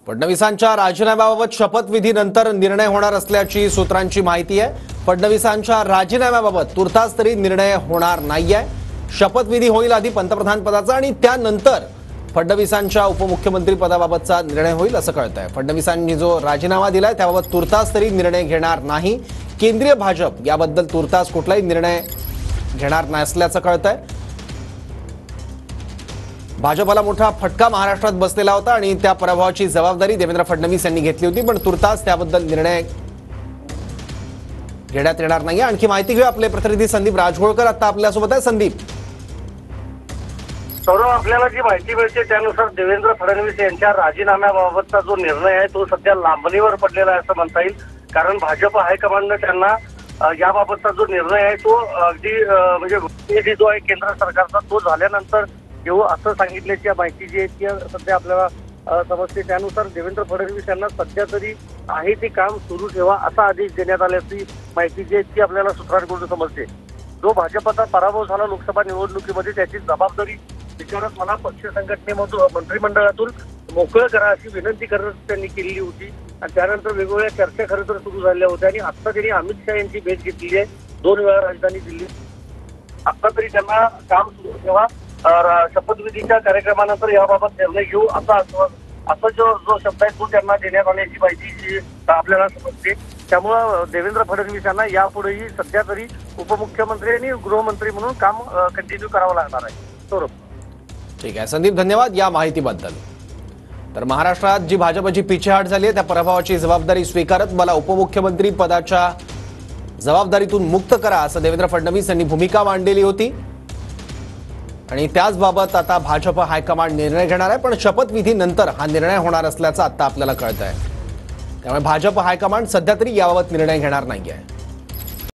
फडणवीसांच्या राजीनाम्याबाबत शपथविधीनंतर निर्णय होणार असल्याची सूत्रांची माहिती आहे। फडणवीसांच्या राजीनाम्याबाबत तुर्तास तरी निर्णय होणार नाहीये। शपथविधी होईल आधी पंतप्रधान पदाचा आणि त्यानंतर फडणवीसांच्या उपमुख्यमंत्री पदाबाबतचा निर्णय होईल असं कळतंय। फडणवीसांनी जो राजीनामा दिलाय त्याबाबत तुर्तास तरी निर्णय घेणार नाही। केंद्रीय भाजप याबद्दल तुर्तास कुठलाही निर्णय घेणार नसल्याचं कळतंय। भाजपला मोठा फटका महाराष्ट्रात बसलेला होता आणि त्या पराभवाची जबाबदारी देवेंद्र फडणवीस यांनी घेतली होती, पण तुर्तास त्याबद्दल निर्णय घेण्यात येणार नाही। आणखी माहिती घेऊ आपले प्रतिनिधी संदीप राजगोळकर आता आपल्यासोबत आहे। संदीप, सौरभ, आपल्याला जी माहिती मिळते त्यानुसार देवेंद्र फडणवीस यांच्या राजीनाम्याबाबतचा जो निर्णय आहे तो सध्या लांबणीवर पडलेला आहे असं म्हणता येईल। कारण भाजप हायकमांडने त्यांना याबाबतचा जो निर्णय आहे तो अगदी म्हणजे जो आहे केंद्र सरकारचा तो झाल्यानंतर घेऊ असं सांगितल्याची माहिती जी आहे ती सध्या आपल्याला समजते। त्यानुसार देवेंद्र फडणवीस यांना सध्या तरी आहे ते काम सुरू ठेवा असा आदेश देण्यात आल्याची माहिती जी आहे ती आपल्याला सूत्रांकडून समजते। जो भाजपचा पराभव झाला लोकसभा निवडणुकीमध्ये त्याची जबाबदारी विचारत मला पक्ष संघटनेमधून मंत्रिमंडळातून मोकळं करा अशी विनंती करत त्यांनी केलेली होती आणि त्यानंतर वेगवेगळ्या चर्चा खरं तर सुरू झाल्या होत्या आणि आता त्यांनी अमित शहा यांची भेट घेतलेली आहे 2 वेळा राजधानी दिल्ली। आता तरी त्यांना काम सुरू ठेवा, शपथविधीच्या कार्यक्रमानंतर याबाबत निर्णय घेऊ असा जो शब्द आहे तो त्यांना देण्यात आल्याची माहिती आपल्याला समजते। त्यामुळं देवेंद्र फडणवीस यांना यापुढेही सध्या तरी उपमुख्यमंत्री आणि गृहमंत्री म्हणून काम कंटिन्यू करावं लागणार आहे। सौरभ, ठीक आहे संदीप, धन्यवाद या माहितीबद्दल। तर महाराष्ट्रात जी भाजपची पिछेहाट झाली आहे त्या पराभवाची जबाबदारी स्वीकारत मला उपमुख्यमंत्री पदाच्या जबाबदारीतून मुक्त करा असं देवेंद्र फडणवीस यांनी भूमिका मांडलेली होती आणि त्याचबाबत आता भाजप हायकमांड निर्णय घेणार आहे, पण शपथविधीनंतर हा निर्णय होणार असल्याचं आता आपल्याला कळतंय। त्यामुळे भाजप हायकमांड सध्या तरी याबाबत निर्णय घेणार नाहीये।